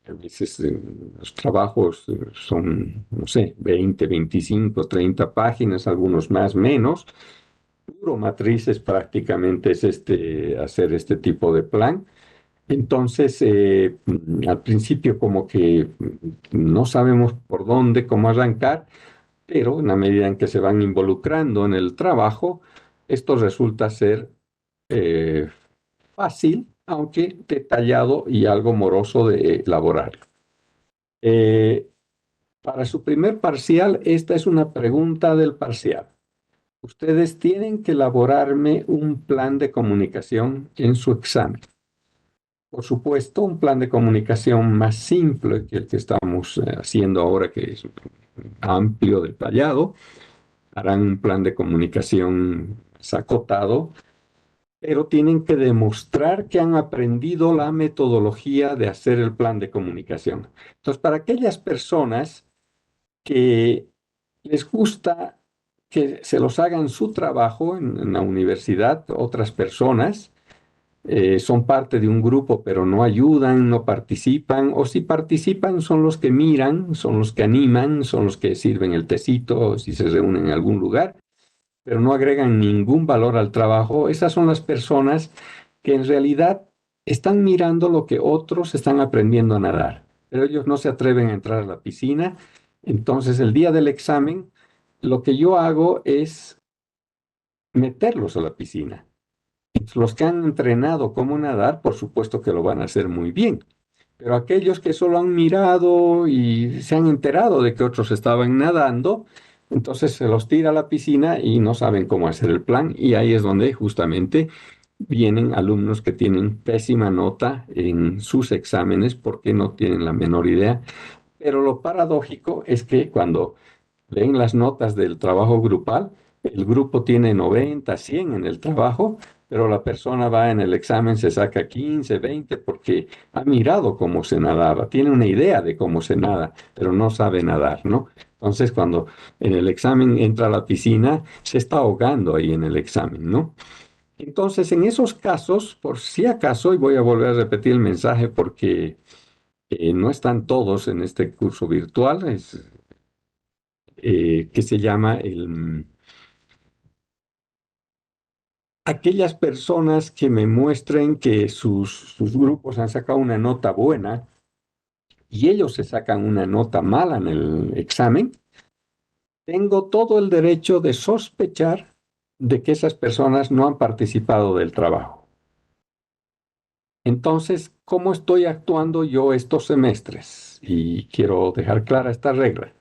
[SPEAKER 1] a veces los trabajos son, no sé, 20, 25, 30 páginas, algunos más, menos. Puro matrices prácticamente es hacer este tipo de plan. Entonces, al principio como que no sabemos por dónde, cómo arrancar, pero en la medida en que se van involucrando en el trabajo, esto resulta ser eh, fácil, aunque detallado y algo moroso de elaborar. Eh, para su primer parcial, esta es una pregunta del parcial. Ustedes tienen que elaborarme un plan de comunicación en su examen. Por supuesto, un plan de comunicación más simple que el que estamos haciendo ahora, que es amplio, detallado. Harán un plan de comunicación acotado, pero tienen que demostrar que han aprendido la metodología de hacer el plan de comunicación. Entonces, para aquellas personas que les gusta que se los hagan su trabajo en la universidad, otras personas son parte de un grupo, pero no ayudan, no participan, o si participan son los que miran, son los que animan, son los que sirven el tecito, si se reúnen en algún lugar, pero no agregan ningún valor al trabajo. Esas son las personas que en realidad están mirando lo que otros están aprendiendo a nadar, pero ellos no se atreven a entrar a la piscina. Entonces, el día del examen, lo que yo hago es meterlos a la piscina. Los que han entrenado cómo nadar, por supuesto que lo van a hacer muy bien, pero aquellos que solo han mirado y se han enterado de que otros estaban nadando, entonces se los tira a la piscina y no saben cómo hacer el plan, y ahí es donde justamente vienen alumnos que tienen pésima nota en sus exámenes porque no tienen la menor idea. Pero lo paradójico es que cuando leen las notas del trabajo grupal, el grupo tiene 90, 100 en el trabajo, pero la persona va en el examen, se saca 15, 20, porque ha mirado cómo se nadaba, tiene una idea de cómo se nada, pero no sabe nadar, ¿no? Entonces, cuando en el examen entra a la piscina, se está ahogando ahí en el examen, ¿no? Entonces, en esos casos, por si acaso, y voy a volver a repetir el mensaje porque no están todos en este curso virtual, que se llama aquellas personas que me muestren que sus grupos han sacado una nota buena y ellos se sacan una nota mala en el examen. Tengo todo el derecho de sospechar de que esas personas no han participado del trabajo. Entonces, ¿cómo estoy actuando yo estos semestres? Y quiero dejar clara esta regla.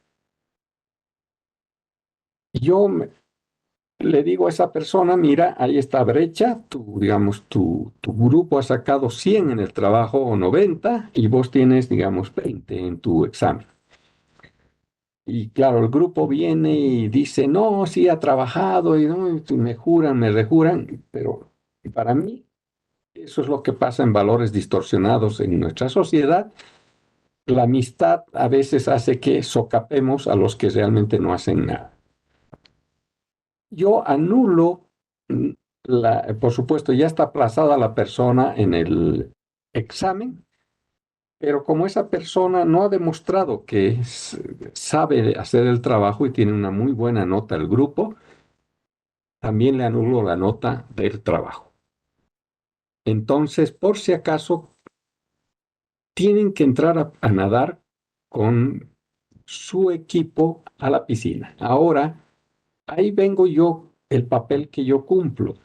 [SPEAKER 1] Yo le digo a esa persona: mira, ahí está brecha, digamos, tu grupo ha sacado 100 en el trabajo o 90 y vos tienes, digamos, 20 en tu examen. Y claro, el grupo viene y dice: no, sí ha trabajado y, no, y me juran, me rejuran, pero para mí eso es lo que pasa en valores distorsionados en nuestra sociedad. la amistad a veces hace que socapemos a los que realmente no hacen nada. Yo anulo, por supuesto, ya está aplazada la persona en el examen, pero como esa persona no ha demostrado que sabe hacer el trabajo y tiene una muy buena nota el grupo, también le anulo la nota del trabajo. Entonces, por si acaso, tienen que entrar a nadar con su equipo a la piscina. Ahora, ahí vengo yo, el papel que yo cumplo,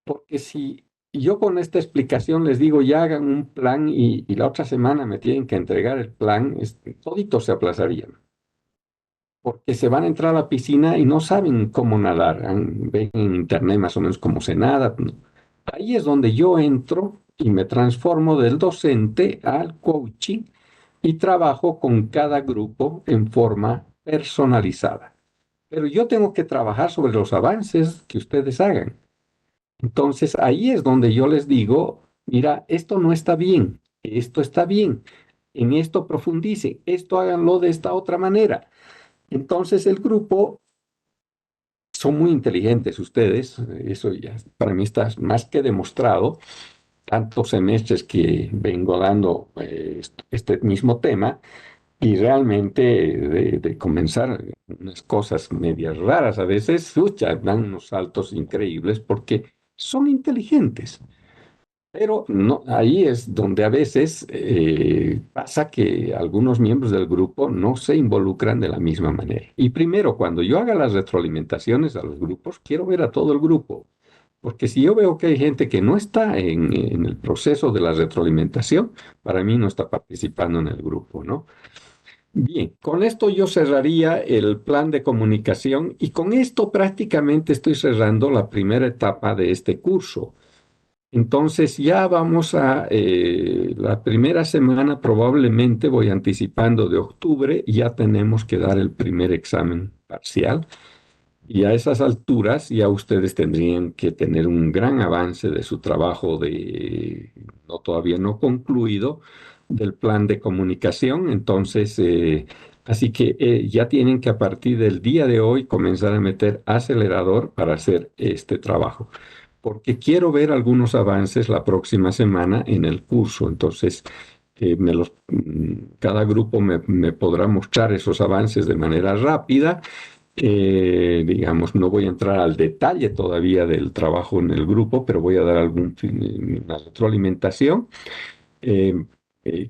[SPEAKER 1] porque si yo con esta explicación les digo, ya hagan un plan y la otra semana me tienen que entregar el plan, toditos se aplazarían, porque se van a entrar a la piscina y no saben cómo nadar. Ven en internet más o menos cómo se nada. ¿No? Ahí es donde yo entro y me transformo del docente al coaching y trabajo con cada grupo en forma personalizada. Pero yo tengo que trabajar sobre los avances que ustedes hagan. Entonces ahí es donde yo les digo, mira, esto no está bien, esto está bien, en esto profundicen, esto háganlo de esta otra manera. Entonces el grupo son muy inteligentes ustedes, eso ya para mí está más que demostrado, tantos semestres que vengo dando este mismo tema y realmente de comenzar unas cosas medias raras a veces, ya dan unos saltos increíbles porque son inteligentes. Pero no, ahí es donde a veces pasa que algunos miembros del grupo no se involucran de la misma manera. Y primero, cuando yo haga las retroalimentaciones a los grupos, quiero ver a todo el grupo. Porque si yo veo que hay gente que no está en el proceso de la retroalimentación, para mí no está participando en el grupo, ¿no? Bien, con esto yo cerraría el plan de comunicación y con esto prácticamente estoy cerrando la primera etapa de este curso. Entonces ya vamos a la primera semana, probablemente voy anticipando de octubre, ya tenemos que dar el primer examen parcial y a esas alturas ya ustedes tendrían que tener un gran avance de su trabajo de no todavía no concluido del plan de comunicación. Entonces, así que ya tienen que a partir del día de hoy comenzar a meter acelerador para hacer este trabajo porque quiero ver algunos avances la próxima semana en el curso. Entonces, cada grupo me podrá mostrar esos avances de manera rápida. Digamos, no voy a entrar al detalle todavía del trabajo en el grupo, pero voy a dar una retroalimentación. Eh,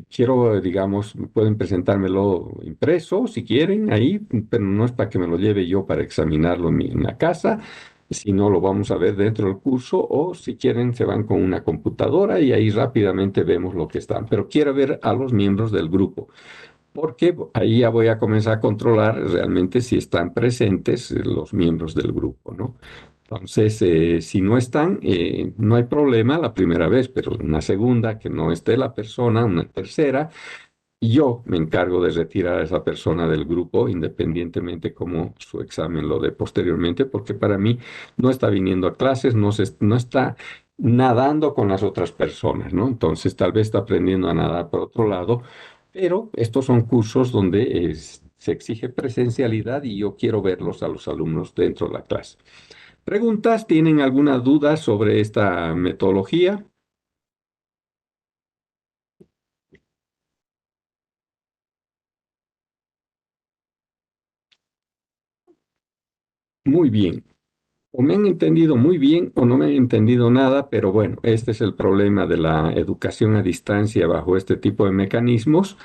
[SPEAKER 1] quiero, digamos, pueden presentármelo impreso si quieren ahí, pero no es para que me lo lleve yo para examinarlo en la casa, si no lo vamos a ver dentro del curso o si quieren se van con una computadora y ahí rápidamente vemos lo que están. Pero quiero ver a los miembros del grupo porque ahí ya voy a comenzar a controlar realmente si están presentes los miembros del grupo, ¿no? Entonces, si no están, no hay problema la primera vez, pero una segunda, que no esté la persona, una tercera, yo me encargo de retirar a esa persona del grupo, independientemente cómo su examen lo dé posteriormente, porque para mí no está viniendo a clases, no está nadando con las otras personas, ¿no? Entonces, tal vez está aprendiendo a nadar por otro lado, pero estos son cursos donde se exige presencialidad y yo quiero verlos a los alumnos dentro de la clase. ¿Preguntas? ¿Tienen alguna duda sobre esta metodología? Muy bien. O me han entendido muy bien o no me han entendido nada, pero bueno, este es el problema de la educación a distancia bajo este tipo de mecanismos.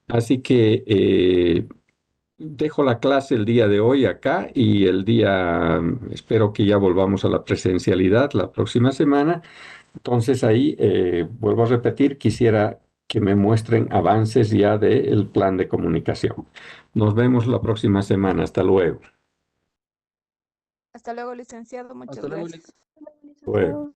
[SPEAKER 1] Así que dejo la clase el día de hoy acá y el día, espero que ya volvamos a la presencialidad la próxima semana. Entonces ahí, vuelvo a repetir, quisiera que me muestren avances ya del plan de comunicación. Nos vemos la próxima semana. Hasta luego.
[SPEAKER 2] Hasta luego, licenciado. Muchas
[SPEAKER 3] Hasta luego,
[SPEAKER 2] gracias.
[SPEAKER 1] Luego.